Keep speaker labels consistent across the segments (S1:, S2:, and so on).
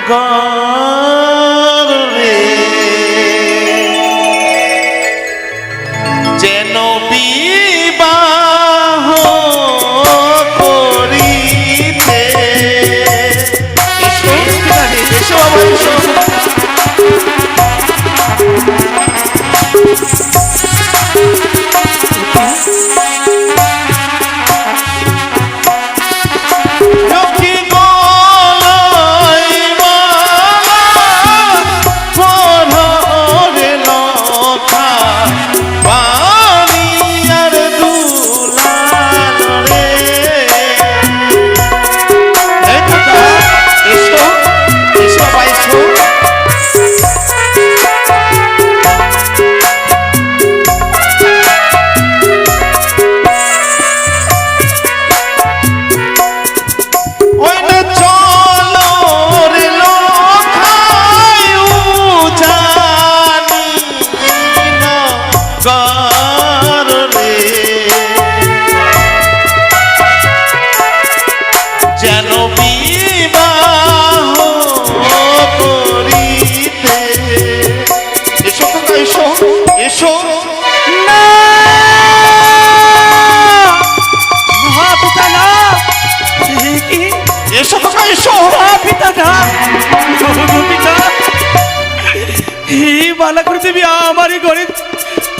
S1: করে যেন বিবাহ করিতে। এসো বাবা এসো।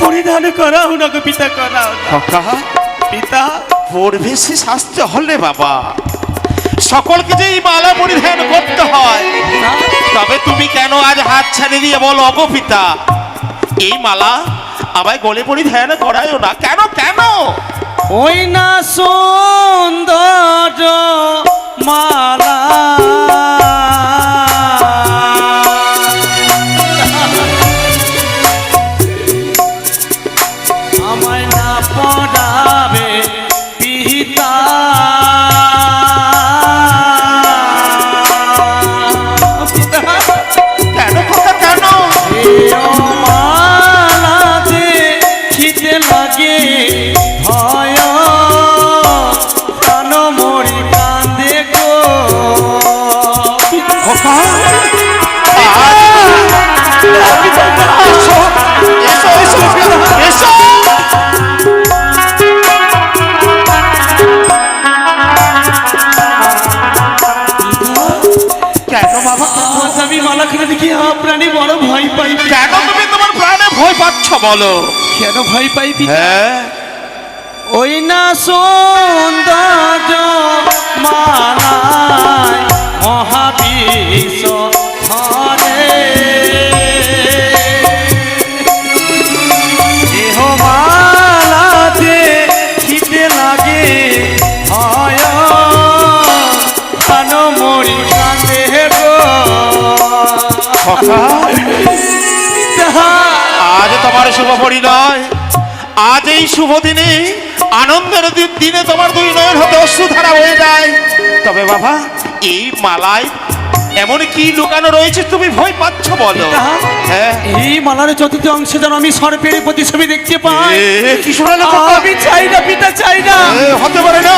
S1: পরিধান করাও না গো পিতা, করাও পিতা। পরিবেশে শাস্তি হলে বাবা সকলকে যে এই মালা পরিধান করতে হয়, তবে তুমি কেন আজ হাত ছাড়ি দিয়ে বলো অগো পিতা এই মালা আমায় গলে পরিধান করায়ও না কেন? কেন
S2: ওই না সুন্দর মালা আমায় না পড়াবে পিতা।
S1: কেন কথা কেন?
S2: মালাতে খিদে লাগে ভয় প্রাণ মরি কান্দে গো। আমি মালা কিনে দেখি প্রাণে বড় ভয় পাই।
S1: কেন তুমি তোমার প্রাণে ভয় পাচ্ছ বলো?
S2: কেন ভয় পাই?
S1: হ্যাঁ
S2: ওই না সৌন্দর্য মালায় মহাবিষ ধরে দেহ মালাতে খিদে লাগে ভয় প্রাণ মরি কান্দে গো।
S1: আজ তোমার শুভ পরিণয়, আজ এই শুভ দিনে আনন্দের দিনে তোমার দুই নয়ন হতে অশ্রুধারা হয়ে যায়। তবে বাবা এই মালায় এমন কি লুকানো রয়েছে তুমি ভয় পাচ্ছ বলো? হ্যাঁ
S2: এই মালার চতুর্থ অংশে যেন আমি সর্পের প্রতিছবি দেখতে পাই।
S1: কি শোনালো?
S2: আমি চাই না পিতা, চাই না।
S1: হতে পারে না,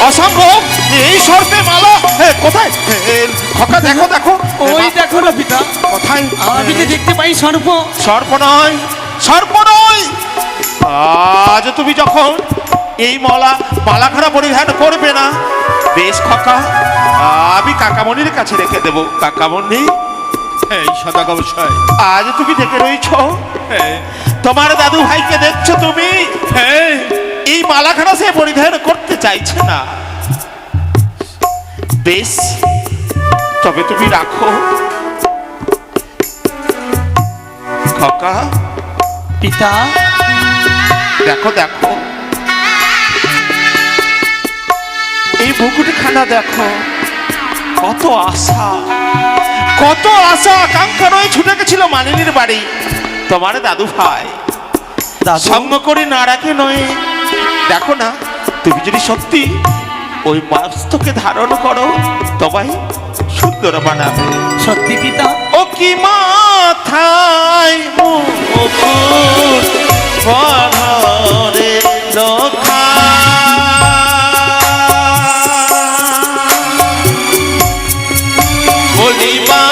S1: অসম্ভব। এই সর্পে মালা কোথায়? খোকা দেখো দেখো,
S2: ওই দেখো না পিতা,
S1: কোথায়?
S2: আমি যে দেখতে পাই সর্প।
S1: সর্প নয়, সর্প নয়। আজ তুমি যখন এই মালাখানা পরিধান করবে না, বেশ খোকা আমি কাকামণির কাছে রেখে দেবো। কাকামণি এই সদাগর বিষয় আজ তুমি দেখে রয়েছ, তোমার দাদু ভাইকে দেখছো তুমি, এই মালাখানা সে পরিধান করতে চাইছে না। বেশ তবে তুমি রাখো খোকা।
S2: পিতা
S1: দেখো দেখো এই মুকুটখানা দেখো, কত আশা কত আশা আকাঙ্ক্ষা রয়ে ছুটে গেছিল মানিনীর বাড়ি। তোমার দাদু ভাই সঙ্গ করে না রাখে নয়। দেখো না তুমি যদি সত্যি ওই মস্তকে ধারণ করো তবাই সুন্দর বানাবে।
S2: সত্যি পিতা?
S1: ও কি মাথায় মুকুট পরে লোকা বলিবা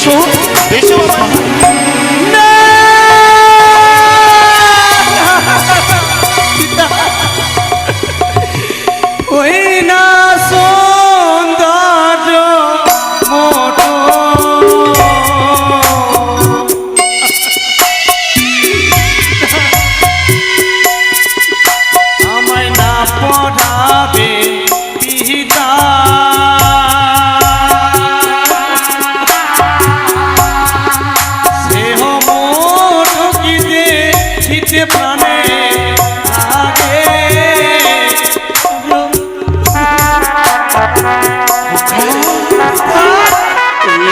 S1: এসো এসো বাবা।
S2: না! ওই না সৌন্দর্য মোটো আমায় না পড়াবে পিতা সেহ মোটো গীতে গীতে প্রাণে লাগে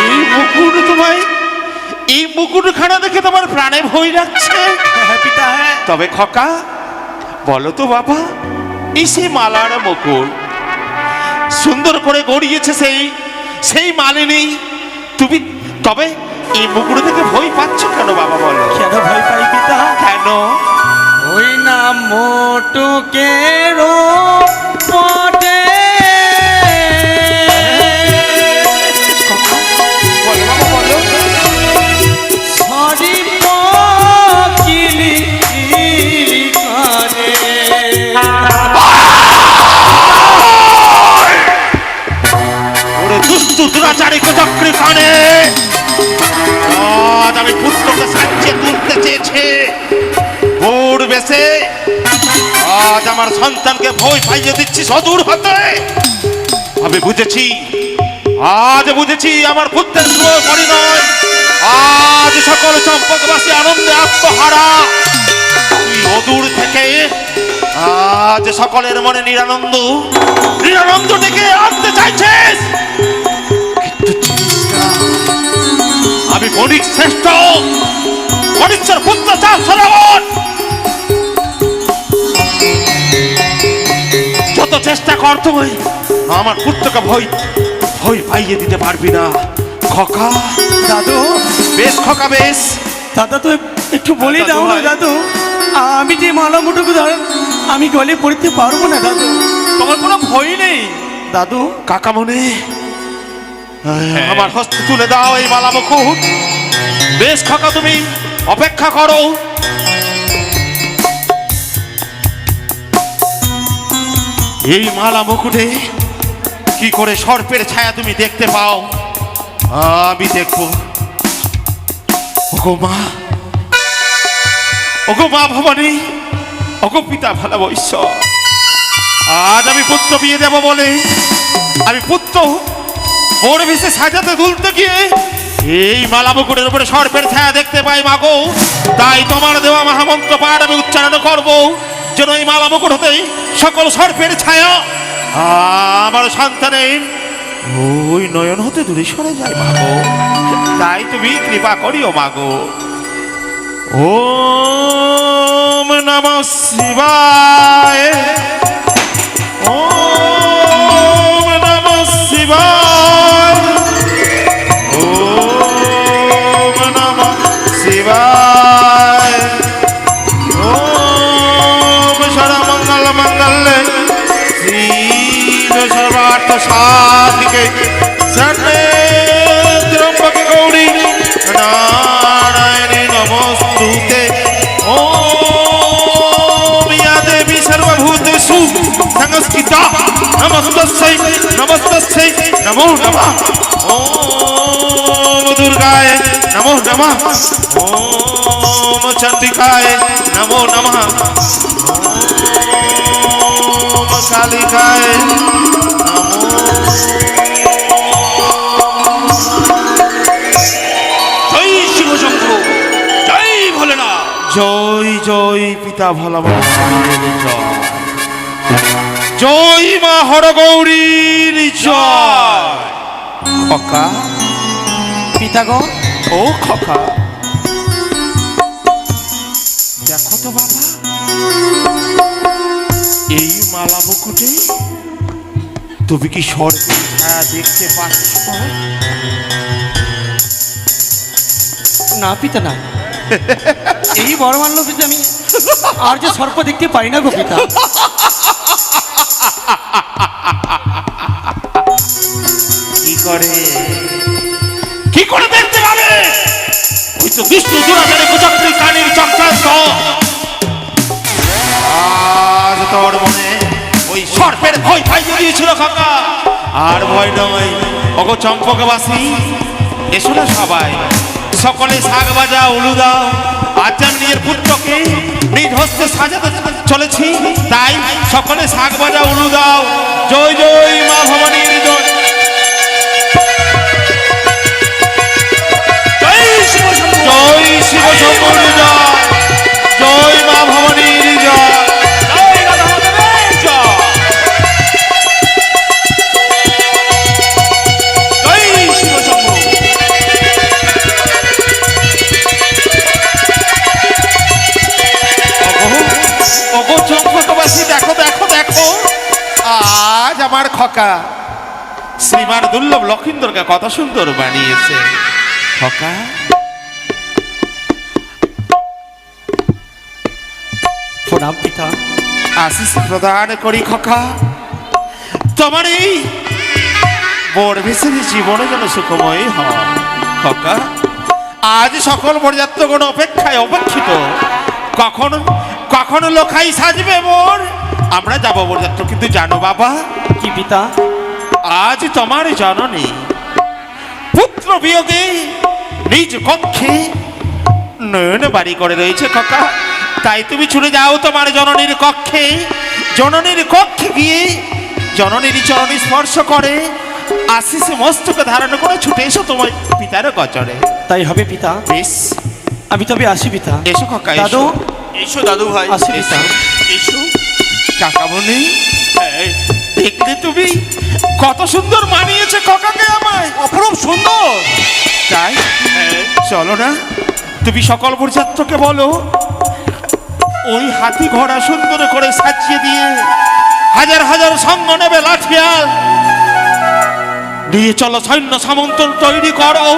S1: এই মুকুট তোমায়, এই মুকুটখানা দেখে তোমার প্রাণে ভয় লাগছে।
S2: হ্যাঁ পিতা হ্যাঁ
S1: তবে খোকা বলো তো বাবা, এই সেই মালার মুকুট সুন্দর করে গড়িয়েছে সেই সেই মালিনী, তুমি তবে এই মুকুট থেকে ভয় পাচ্ছ কেন বাবা বলো?
S2: কেন ভয় পাই পিতা?
S1: কেন?
S2: ওই না মোটকেরও পটে
S1: বলো বাবা বলো।
S2: সরি পকিলি করে
S1: ওরে দুষ্টু দুরাচারী কুচক্রী কানে, আজ আমি পুত্রকে সাজিয়ে তুলতে চেয়েছে বোর বেশে, আজ আমার সন্তানকে ভয় পাইয়ে দিচ্ছি সদূর হতে। আমি বুঝেছি, আজ বুঝেছি আমার পুত্রের শুভ পরিণয়। আজ সকল চম্পকবাসী আনন্দে আত্মহারা, তুই অদূর থেকে আজ সকলের মনে নিরানন্দ নিরানন্দ ডেকে আনতে চাইছিস, কিন্তু চিনিস না, আমি বণিক শ্রেষ্ঠ বণিকের পুত্র চাষ শ্রাবণ। যত চেষ্টা কর তুই আমার পুত্রকে ভয় ভয় পাইয়ে দিতে পারবি না খোকা।
S2: দাদু
S1: বেশ খোকা বেশ।
S2: দাদা তো একটু বলে
S1: দাদু
S2: দাও না
S1: ভাই।
S2: দাদু, আমি যে মালা মুটুকু ধর আমি গলে পড়তে পারবো না দাদু, তোমার কোনো ভয় নেই দাদু?
S1: কাকামণি আমার হস্তে তুলে দাও এই মালা মুকুট। বেশ খোকা তুমি অপেক্ষা করো। এই মালা মুকুটে কি করে সর্পের ছায়া তুমি দেখতে পাও আমি দেখবো। ওগো মা, ওগো মা ভবানী, ওগো পিতা ভালো ঈশ্বর, আজ আমি পুত্র বিয়ে দেব বলে আমি পুত্র বড় বেশে সাজাতে তুলতে গিয়ে এই মালা মুকুটের উপরে সর্পের ছায়া দেখতে পাই মাগো। তাই তোমার দেওয়া মহামন্ত্র পাঠ আমি উচ্চারণ করবো যেন এই মালা মুকুট হতেই সকল সর্পের ছায়া আমার সন্তানের ওই নয়ন হতে দূরে সরে যায় মাগো। তাই তুমি কৃপা করিও মাগো। ওম নমঃ শিবায়, ওম নমঃ শিবায়, ওম নমঃ শিবায়, ওম সর্বমঙ্গল মঙ্গলে শিব সর্বার্থ সাধিকে শরণে ত্র্যম্বকে গৌরী নারায়ণী নমস্তুতে। ওম ইয়া দেবী সর্বভূতেষু সংস্থিতা নমস্তস্যৈ নমস্তস্যৈ নমো নমঃ। ওম দুর্গায় নমো নমঃ, ওম চণ্ডিকায় নমো নমঃ, ওম কালিকায় নমো।
S2: জয় শিব শম্ভু, জয় ভোলেনাথ।
S1: জয় জয় পিতা ভোলা জয়, জয় মা হরগৌরীর জয়। খোকা
S2: পিতা গো,
S1: ও খোকা দেখো তো বাবা, এই মালা মুকুটে তুমি কি সর্পের ছায়া দেখতে পাচ্ছ?
S2: না পিতা না, এই বড় মানল পিতা আমি আর যে সর্প দেখতে পাই না গো পিতা।
S1: কি করে দেখতে পাবে কিন্তু বিষ্ণু দুরাচারে কুচক্রী কানির চক্রান্ত। আজ তোর মনে ওই সর্পের ভয় পাইয়ে দিয়েছিল কাকা। আর ভয় নয়, ওগো চম্পকবাসী, এসো না সবাই, সকলে শাক বাজা উলু দাও। আজ আমি নিজের পুত্রকে নিজ হস্তে সাজাতে চলেছি, তাই সকলে শাক বাজা উলু দাও। জয় জয় মা ভবানীর জয়। জয় শিব শম্ভুর জয়, জয় মা ভবানীর জয়, জয় রাধা মাধবের জয়, জয় শিব শম্ভু। ওগো চম্পকবাসী, দেখো দেখো দেখো, আজ আমার খোকা শ্রীমান দুর্লভ লক্ষিন্দরকে কত সুন্দর বানিয়েছে। খোকা,
S2: প্রণাম পিতা।
S1: আশিস প্রদান করি খোকা, তোমার এই বড় ভেসের জীবনে যেন সুখময় হয়। খোকা, আজ সকল বরযাত্রগণ অপেক্ষায় অপেক্ষিত, কখন কখন লোকাই সাজবে মোর, আমরা যাবো বরযাত্র। কিন্তু জানো বাবা
S2: কি পিতা?
S1: আজ তোমার জননী পুত্র বিয়োগে নিজ কক্ষে নয়ন বাড়ি করে রয়েছে খোকা। তাই তুমি ছুটে যাও তোমার জননীর কক্ষে, জননীর কক্ষে গিয়ে জননীর চরণে স্পর্শ করে আশিস মস্তকে ধারণ করে ছুটে এসো তোমার পিতার গচরে।
S2: তাই হবে পিতা।
S1: বেশ,
S2: আমি তবে আসি পিতা।
S1: এসো খোকা,
S2: দাদু,
S1: এসো দাদু ভাই,
S2: আসি পিতা।
S1: এসো কাকামণি। দেখলে তুমি কত সুন্দর মানিয়েছে খোকাকে আমায়, অপরূপ সুন্দর। তাই চলো না, তুমি সকল বরযাত্রকে বলো ওই হাতি ঘোড়া সুন্দর করে সাজিয়ে দিয়ে হাজার হাজার সঙ্গ নেবে লাঠিয়াল নিয়ে চলো, সৈন্য সামন্ত তৈরি করো,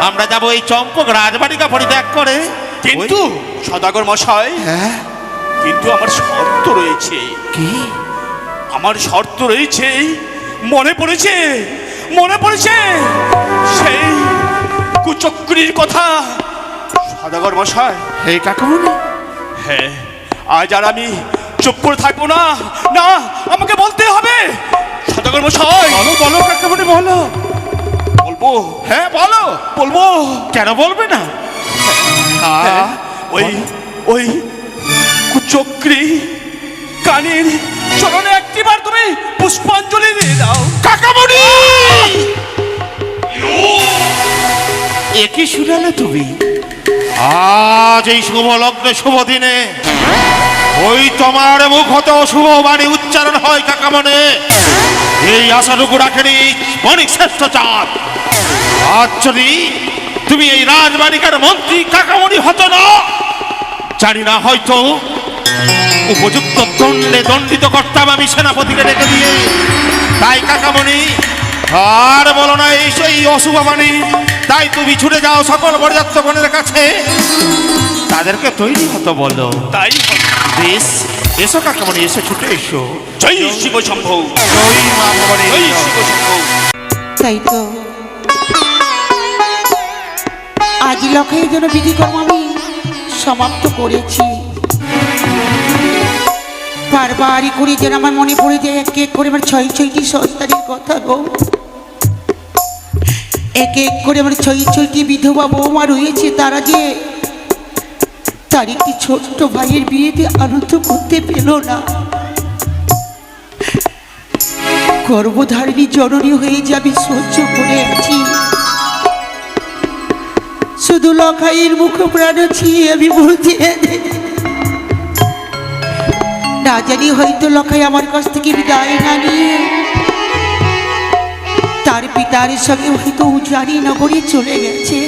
S1: আমরা যাবো এই চম্পক রাজবাড়িকা পরিত্যাগ করে।
S3: কিন্তু সদাগর মশাই,
S1: হ্যাঁ,
S3: কিন্তু আমার শর্ত রয়েছে।
S1: কি?
S3: আমার শর্ত রয়েছে, মনে পড়েছে, মনে পড়েছে সেই কুচক্রীর কথা। সদাগর মশাই,
S1: হে কাকামণি,
S3: হ্যাঁ, আজ আর আমি চুপ করে থাকবো না, না, আমাকে বলতে হবে। সদাগর মশাই,
S1: বলো বলো কাকামণি, বলো।
S3: বলবো,
S1: হ্যাঁ বলো।
S3: বলবো,
S1: কেন বলবে না?
S3: হ্যাঁ, ওই ওই কুচক্রী কানের চরণে একটিবার তুমি পুষ্পাঞ্জলি দিয়ে দাও।
S1: কাকামণি, একই শুনালে তুমি আজ এই শুভ লগ্নে শুভ দিনে ওই তোমার মুখ হতে শুভ বাণী উচ্চারণ হয় কাকামণি। এই আশাটুকু রাখেনি বণিক শ্রেষ্ঠ চাঁদ। আজ যদি তুমি এই রাজবাড়িকার মন্ত্রী কাকামণি হতো না, জানি না হয়তো উপযুক্ত দণ্ডে দণ্ডিত করতাম আমি সেনাপতিকে ডেকে দিয়ে। তাই কাকামণি আর বলো না এই সেই অশুভ বাণী। তাই তুমি ছুটে যাও সকল বরযাত্রগণের কাছে, তাদেরকে তৈরি হতো বলো।
S3: তাই
S1: বেশ, এসো কাকামণি, এসো, ছুটে এসো।
S3: জয় শিব শম্ভু,
S1: জয় মা ভবানী,
S3: জয় শিব শম্ভু।
S4: তাই তো আজ লক্ষের জন্য বিধিকর্ম আমি সমাপ্ত করেছি। বারবারই করে যেন আমার মনে পড়ে যায় এক এক করে আমার ছয় ছয়টি সন্তানের কথা গো। এক এক করে আমার ছয় ছয়টি বিধবা বৌমা রয়েছে, তারা যে তার একটি ছোট্ট ভাইয়ের বিয়েতে আনন্দ করতে পেল না। গর্ভধারিণী জননী হয়ে যাবে সহ্য করে আছি, শুধু লখাইয়ের মুখ প্রাণ ছিঁয়ে আমি বলতে না জানি হয়তো লখাই আমার কাছ থেকে বিদায় না নিয়ে তার পিতার সঙ্গে হয়তো উজানি নগরে চলে গেছে।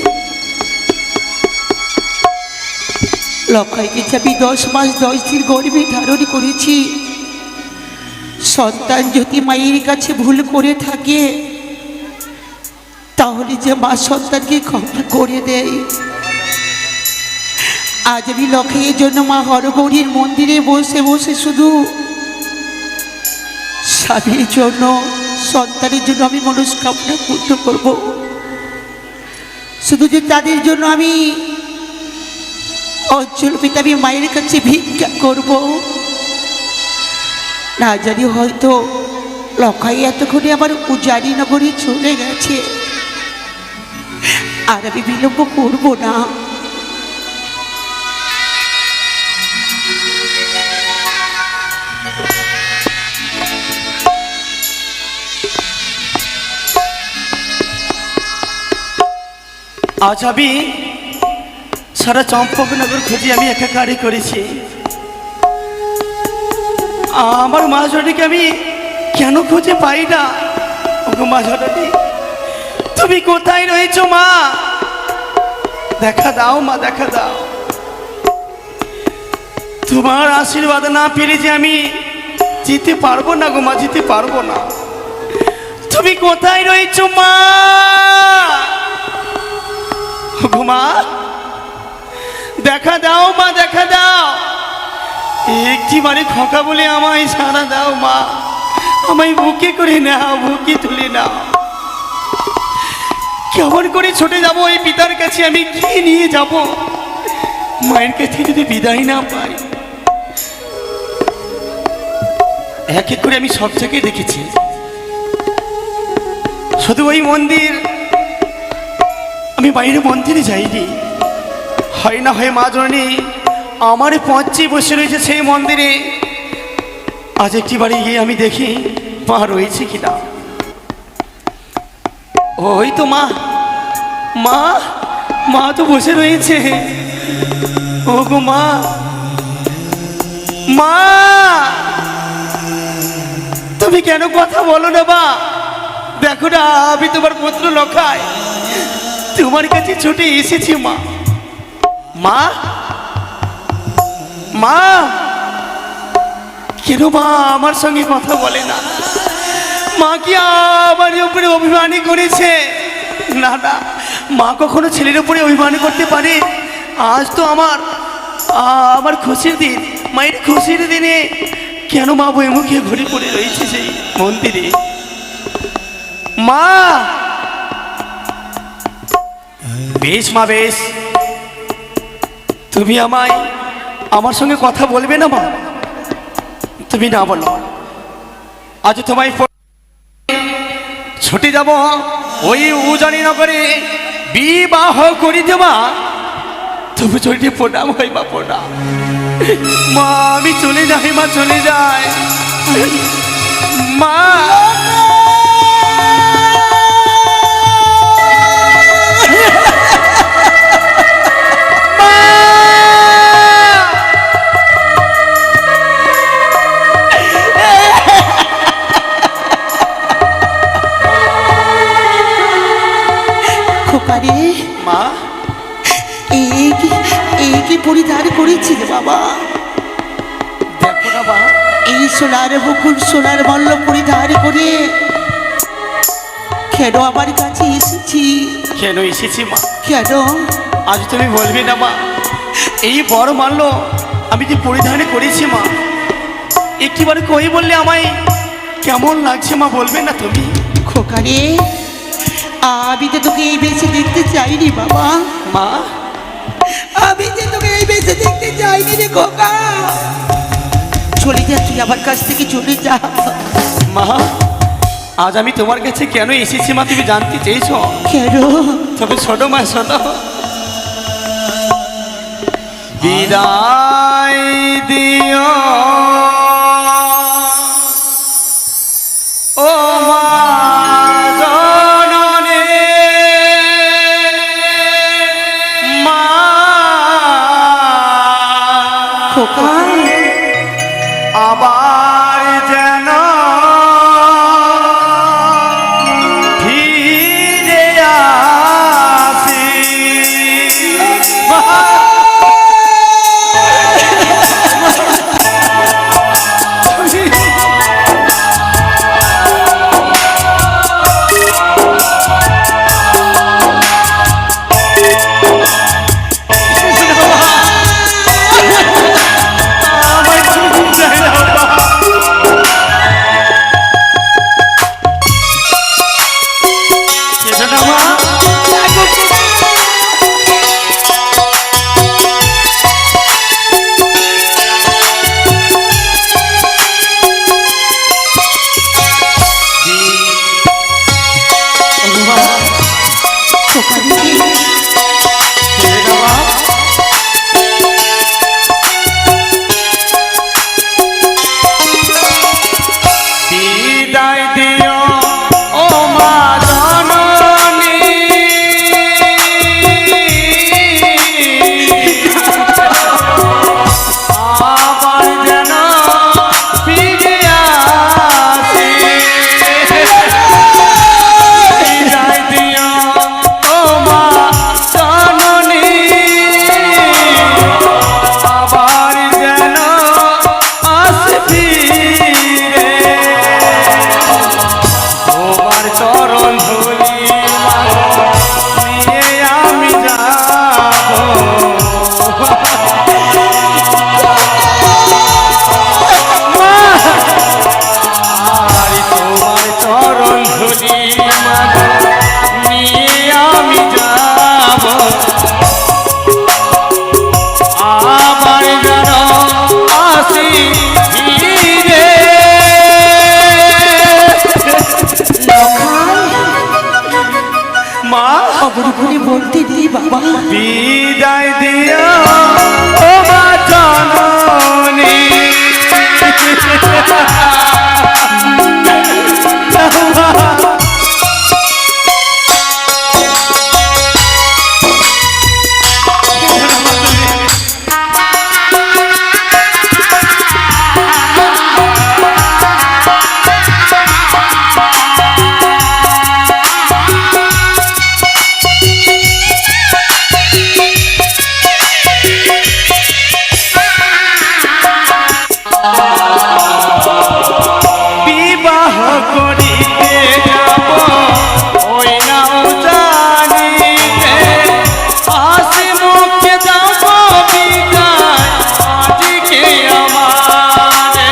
S4: লখাইকে যে আমি 10 মাস 10 দিন গর্ভে ধারণ করেছি, সন্তান যদি মায়ের কাছে ভুল করে থাকে তাহলে যে মা সন্তানকে ক্ষমা করে দেয়। আজ আমি লক্ষ্মীর জন্য মা হরগৌরীর মন্দিরে বসে বসে শুধু স্বামীর জন্য সন্তানের জন্য আমি মনস্কামনা পূর্ণ করব, শুধু যে তাদের জন্য আমি অঞ্চল পিতা আমি মায়ের কাছে ভিক্ষা করব। না জানি হয়তো লখাই এতক্ষণে আমার উজানি নগরে চলে গেছে, আর আমি বিলম্ব করব না।
S2: আজ আমি সারা চম্পকনগর খুঁজে আমি একাকারই করেছি। আমার মা জননীকে আমি কেন খুঁজে পাই না? ওগো মা জননী, তুমি কোথায় রয়েছো মা? দেখা দাও মা, দেখা দাও। তোমার আশীর্বাদ না পেলে যে আমি যেতে পারবো না গো মা, যেতে পারবো না। তুমি কোথায় রয়েছো মা? ওগো মা, দেখা দাও মা, দেখা দাও। একটিবারে খোকা বলে আমায় সাড়া দাও মা, আমায় বুকে করে নাও, বুকে তুলে নাও। কেমন করে ছুটে যাব এই পিতার কাছে? আমি কি নিয়ে যাব? মায়ের কাছে যদি বিদায় না পাই। এক এক করে আমি সব জায়গায় দেখেছি, শুধু ওই মন্দির, আমি বাইরে মন্দিরে যাইনি। হয় না হয় মা জননী আমার পঞ্চে বসে রয়েছে সেই মন্দিরে। আজ একটি বাড়ি গিয়ে আমি দেখি মা রয়েছে কিনা। ওই তো মা, মা, মা তো বসে রয়েছে। ও গো মা, মা, তুমি কেন কথা বলো না মা? দেখো না, আমি তোমার পুত্র লখাই তোমার কাছে ছুটে এসেছি মা। মা, মা, কেন মা আমার সঙ্গে কথা বলে না? মা কি আমার উপরে অভিমান করেছে? না না, মা কখনো ছেলের উপরে অভিমান করতে পারে? আজ তো আমার খুশির দিন, মায়ের খুশির দিনে কেন মা বই মুখে ঘুরে পড়ে রয়েছে সেই মন্দিরে? মা, বেশ মা, বেশ। তুমি আমায় আমার সঙ্গে কথা বলবে না মা? তুমি না বলো, আজ তোমায় ছুটে যাব ওই উজানি নগরে বিবাহ করি দেবা। তবু চলতে প্রণাম হয় মা, প্রণাম। মা আমি চলে যাই মা, চলে যাই মা।
S4: খোকারে
S2: মা,
S4: এই কি পরিধান করেছিল বাবা?
S2: দেখো না মা,
S4: এই সোনার বকুল, সোনার মল্ল পরিধান করে কেন আমার কাছে এসেছি?
S2: কেন এসেছি মা?
S4: কেন?
S2: আজ তুমি বলবে না মা? এই বড় মানলো আমি যে পরিধান করেছি মা, একটিবারে কই বললে আমায় কেমন লাগছে মা, বলবে না তুমি?
S4: খোকারে, আমি তো তোকে এই বেশে দেখতে চাইনি বাবা।
S2: মা,
S4: আমি যে তোকে এই বেশে দেখতে চাইনি রে খোকা। চলে যা, তুই আমার কাছ থেকে চলে যা।
S2: মা, আজ আমি তোমার কাছে কেন এসেছি মা, তুমি জানতে চেয়েছো?
S4: কেন?
S2: তবে শোনো মা, শোনো। বিদায় দিও ও মা জননী, মা।
S4: খোকা,
S2: আবার যেন ফিরে আসি।
S4: করে বলতে নেই বাবা।
S2: বিদায় দিও ও মা জননী। বিবাহ করিতে যাব ওই নাও জানিতে, হাসি মুখে যাব বিদায় আজকে আমারে।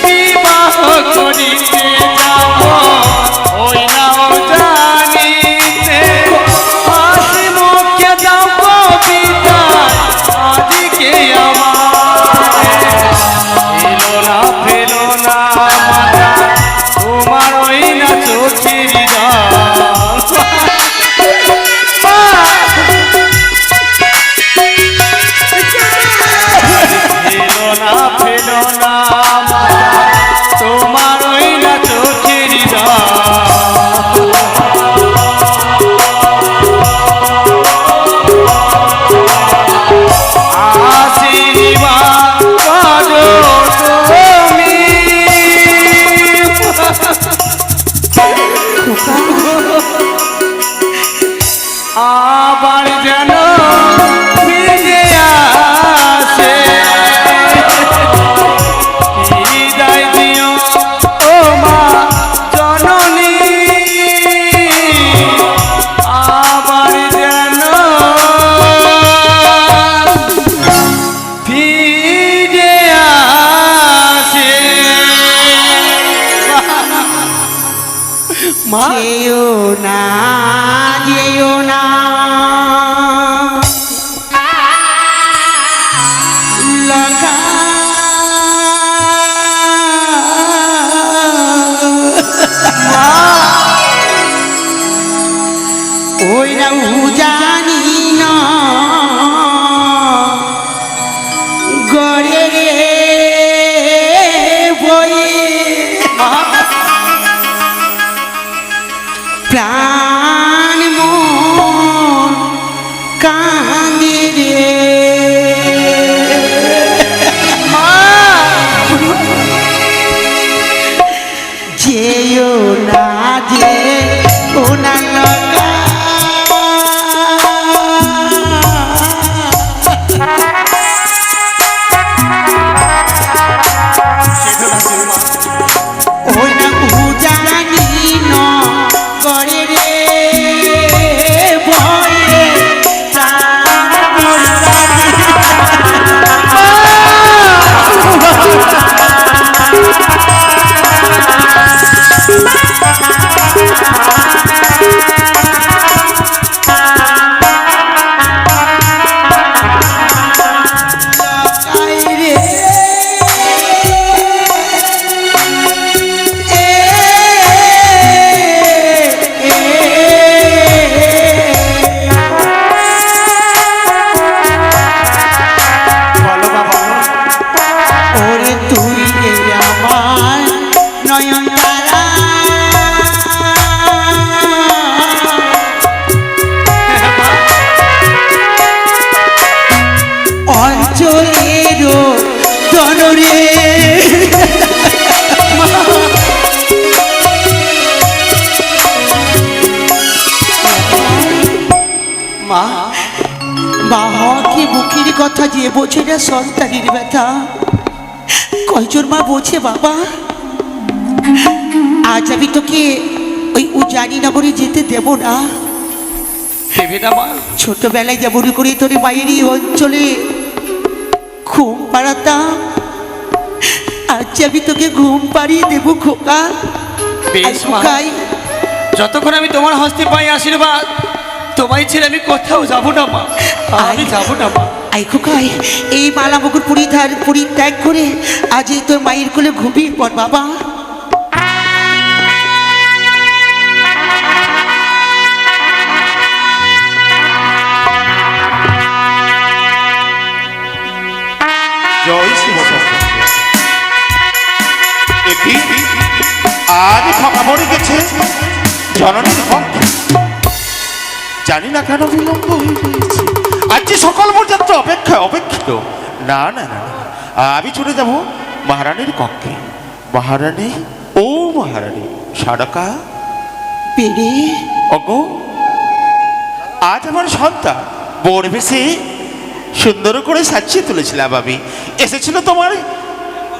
S2: বিবাহ করিতে যাব ওই নাও জানিতে, হাসি মুখে যাব বিদায় আজকে আমারে। এলো না ফেলো না মাতা তোমার ওই না চোখের জল। এলো না ফেলো না মাতা তোমার ওই না চোখের জল। আশীর্বাদ করো তুমি। আবার যেন ফিরে আসে, বিদায় দিও ও মা জননী। আবার যেন ফিরে আসে। মা
S4: যেও না যেও না লগা ওই না জানি না গড়ে রে বই প্রাণ মন কাঁদে রে। যেও না যে ওনা লগা ওই না জানি না করে রে ভয়ে প্রাণ লাগাই রে।
S2: বলো বাবা।
S4: ওরে তুই রে আমার নয়ন তারা অঞ্চলেরও তনরে
S2: মা
S4: বাবাকে বুকের কথা যে বোঝে না সন্তানের ব্যথা কয়জন মা বোঝে বাবা। আজ আমি তোকে ওই উজানি নগরে যেতে দেব না।
S2: ভেবে না মা।
S4: ছোটবেলায় যেমন করে তোর বাইরে অঞ্চলে ঘুম পাড়াতাম, আজ আমি তোকে ঘুম পাড়িয়ে দেবো খোকা।
S2: বেশ মা।
S4: খোকাই,
S2: যতক্ষণ আমি তোমার হস্তে পাই আশীর্বাদ, তোমায় ছেড়ে আমি কোথাও যাবো না মা, আমি যাবো না মা।
S4: আই খোকাই, এই মালা মুকুট পরিত্যাগ করে আজ এই তোর মায়ের কোলে ঘুমিয়ে পড় বাবা।
S1: জয় শিব শম্ভু। এটি আজ ফাঁকা পড়ে গেছে জননীর পক্ষে। জানি না কেন বিলম্ব হয়ে গিয়েছে। আজ যে সকল মর্যাদা অপেক্ষিত। না না না, আমি চলে যাব মহারানীর কক্ষে। মহারানী, ও মহারানী সারকা
S4: পেরে
S1: অগো, আজ আমার সন্তান বোর বেশে সুন্দর করে সাজিয়ে তুলেছিলাম আমি। এসেছিল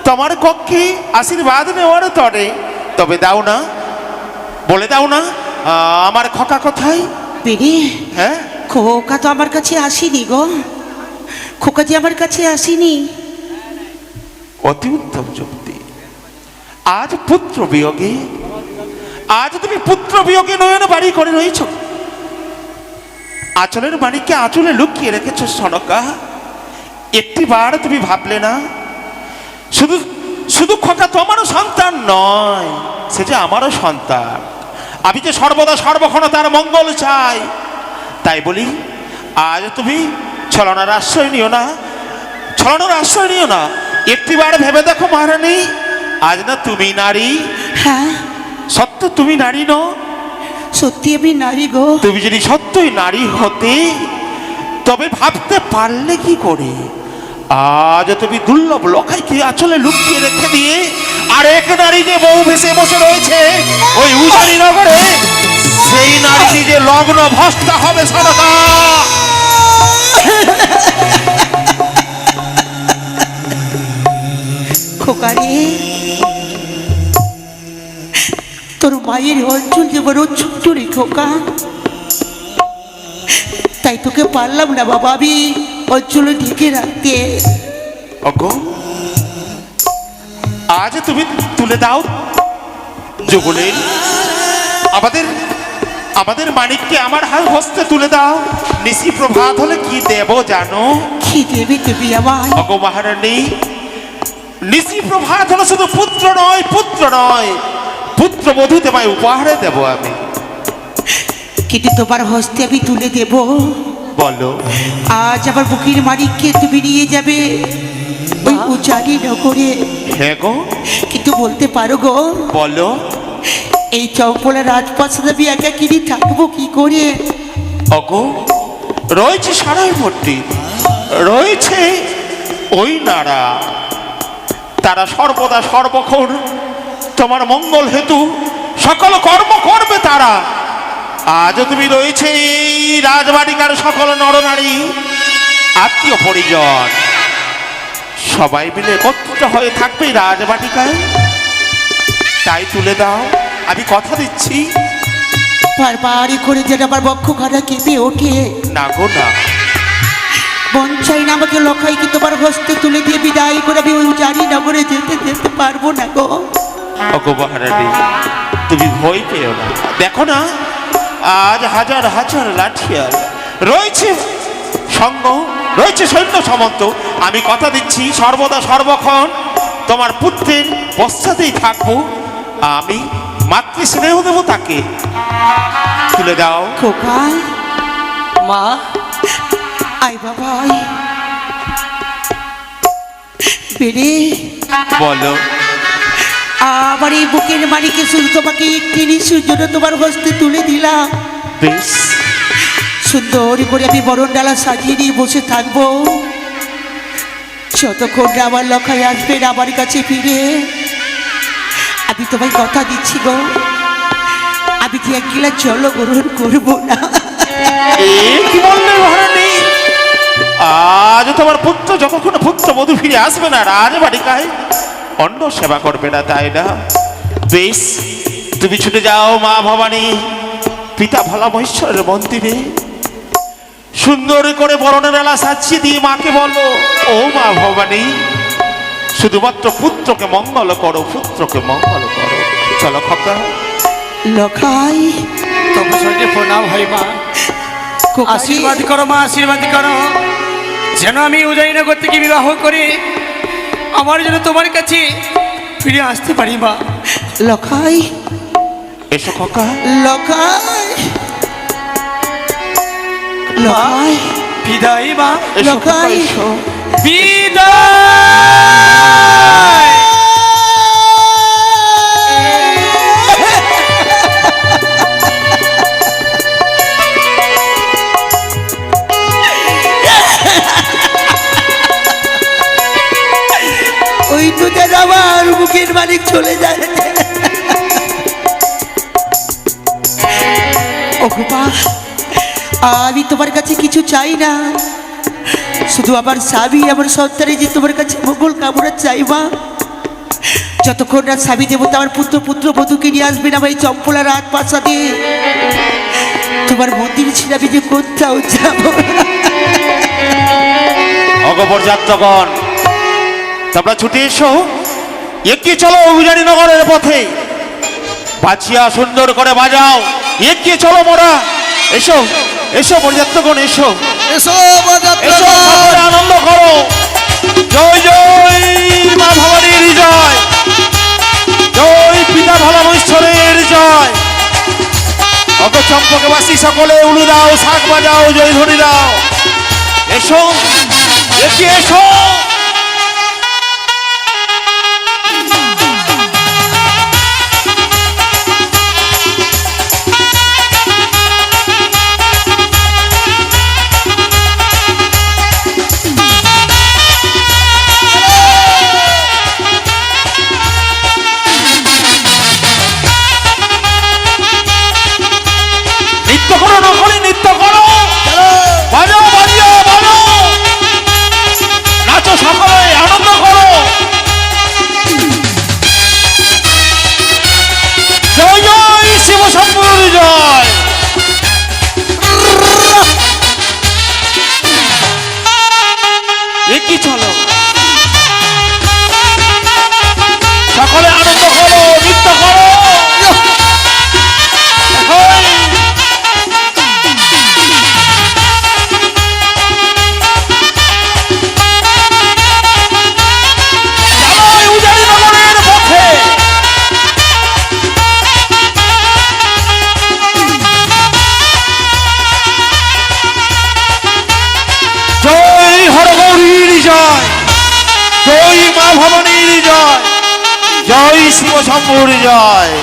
S1: তোমার কক্ষে আশীর্বাদ নেওয়ার তরে। তবে দাও না, বলে দাও না আমার খোকা কোথায়?
S4: পেরে
S1: হ্যাঁ,
S4: খোকা তো আমার কাছে আসেনি গো, খোকা যে আমার কাছে আসেনি।
S1: অতি উত্তম যুক্তি। আজ পুত্র বিয়োগে, আজ তুমি পুত্র বিয়োগে নয়ন বাড়ি করে রয়েছ। আঁচলের মানিককে আঁচলে লুকিয়ে রেখেছ সনকা। একটিবার তুমি ভাবলে না শুধু শুধু খোকা তোমারও সন্তান নয়, সে যে আমারও সন্তান। আমি যে সর্বদা সর্বক্ষণ তার মঙ্গল চাই। তাই বলি আজ তুমি ছলনার আশ্রয় নিও না, ছলনার আশ্রয় নিও না। একটিবার ভেবে দেখো মহারানী, আজ না তুমি নারী।
S4: হ্যাঁ
S1: সত্য তুমি নারী নও।
S4: সত্যি আমি নারী গো।
S1: তুমি যদি সত্যই নারী হতে তবে ভাবতে পারলে কি করে আজ তুমি দুর্লভ লখাইকে আঁচলে লুকিয়ে রেখে দিয়ে আর এক নারী যে বউ ভেসে বসে রয়েছে ওই উজানি নগরে, সেই নারীটি যে লগ্ন ভস্তা হবে সদকা।
S4: খোকারে, তোর মায়ের অঞ্চল যে বড় ছোট্ট রে খোকা, তাই তোকে পারলাম না বাবা আমি অঞ্চলে ঢেকে রাখতে।
S1: অগো, আজ তুমি তুলে দাও যুগলের আমাদের মানিককে আমার হস্তে তুলে দাও। নিশি প্রভাত হলে কি দেব জানো?
S4: কি দেবে তুমি আমার?
S1: অগো মহারানী, নিশি প্রভাত হলো শুধু পুত্র নয়, পুত্র বধূ তোমায় উপহারে দেব আমি।
S4: কিন্তু তোমার হস্তে আমি তুলে দেব।
S1: বলো।
S4: আজ আমার বুকের মানিককে তুমি নিয়ে যাবে ওই উজানি নগরে।
S1: হ্যাঁ গো।
S4: কিন্তু বলতে পারো গো?
S1: বলো।
S4: এই চম্পলা রাজপ্রাসাদে আমি একাকিনী থাকবো কি করে?
S1: অগো, রয়েছে সারাই ভর্তি, রয়েছে ওই নারা। তারা সর্বদা সর্বক্ষণ তোমার মঙ্গল হেতু সকল কর্ম করবে তারা। আজও তুমি রয়েছে এই রাজবাটিকার সকল নরনারী, আত্মীয় পরিজন, সবাই মিলে একত্রিত হয়ে থাকবে এই রাজবাটিকায়। তাই তুলে দাও, আমি কথা দিচ্ছি।
S4: বারবারই করে যেন আমার বক্ষ খানা কেঁপে ওঠে।
S1: না গো না,
S4: মন চাই না আমাকে লখাইকে তোমার হস্তে তুলে দিয়ে বিদায় করে আমি ওই উজানি নগরে যেতে পারবো না গো।
S1: অগো মহারানী, তুমি ভয় পেও না। দেখো না, আজ হাজার হাজার লাঠিয়ার রয়েছে সঙ্গ, রয়েছে সৈন্য সামন্ত। আমি কথা দিচ্ছি সর্বদা সর্বক্ষণ তোমার পুত্রের পশ্চাতেই থাকবো আমি। মাতৃ স্নেহ দেবো তাকে। তুলে দাও।
S4: খোকা,
S2: মা,
S4: আই বাবা আই। বেরে,
S1: বলো।
S4: আমার এই বুকের মালিকে শুধু তোমাকে একটি নিশুর জন্য তোমার হস্তে তুলে দিলাম।
S1: বেশ
S4: সুন্দর করে আমি বরণ ডালা সাজিয়ে নিয়ে বসে থাকবো যতক্ষণ না আমার লখাই আসবে না আমার কাছে ফিরে। আমি তোমায় কথা দিচ্ছি গো, আমি যে এক গিলা জল গ্রহণ করবো না।
S1: কি বললে মহারানী? আজ তোমার পুত্র যতক্ষণ পুত্র বধূ ফিরে আসবে না রাজবাটিকায় অন্ন সেবা করবে না, তাই না? বেশ, তুমি ছুটে যাও মা ভবানী পিতা ভোলা মহেশ্বরের মন্দিরে। সুন্দর করে বরণের এলা সাজিয়ে দিয়ে মাকে বলো, ও মা ভবানী, শুধুমাত্র পুত্রকে মঙ্গল করো, পুত্রকে মঙ্গল করো। চলো খোকা।
S4: লখাই,
S2: তোমার সঙ্গে প্রণাম হয় মা। আশীর্বাদ করো মা, আশীর্বাদ করো। যেন আমি উদয়নগর থেকে বিবাহ করে আমার যেন তোমার কাছে ফিরে আসতে পারি মা।
S4: লখাই
S1: এসো খোকা।
S4: লখাই লখাই
S2: বিদায় মা,
S1: এসো খোকা,
S4: লখাই
S1: এসো।
S2: বিদায়।
S4: ওই তো যেন আমার মুখের মালিক চলে যায়। ও গোপা, আমি তোমার কাছে কিছু চাই না, শুধু আমার স্বামী আমার সন্তানে যে তোমার কাছে মঙ্গল কামনা চাই মা। যতক্ষণ না স্বামী দেবতা আমার পুত্র বধূকে নিয়ে আসবেন আমার এই চম্পলা রাত প্রাসাদে, তোমার মন্দির ছিল আমি যে কোথাও যাব না।
S1: অগপর যাত্রগণ, তোমরা ছুটে এসো, এগিয়ে চলো অভিযানী নগরের পথে। বাঁচিয়া সুন্দর করে বাজাও, এগিয়ে চলো মোরা। এসো এসো বরযাত্রগণ, এসো
S4: এসো
S1: এসো, সকলে আনন্দ করো। জয় জয় মা ভবানীর জয়, জয় পিতা ভোলামৈশ্বরের জয়। অত চম্পকবাসী সকলে উলু দাও, শাক বাজাও, জয় ধ্বনি দাও। এসো এগিয়ে এসো। নৃত্য করো নকলি, নৃত্য করো, বাজাও বাজিও বাজাও, নাচো সকলে, আনন্দ করো। জয় জয় শিব শম্ভুর জয়। এগিয়ে চলো, সকলে আনন্দ করো, নৃত্য করো। হই। চালাই উজানি নগরের পথে। জয় হরগৌরীর জয়, জয় মা ভবানীর জয়, জয় শিব শম্ভুর জয়।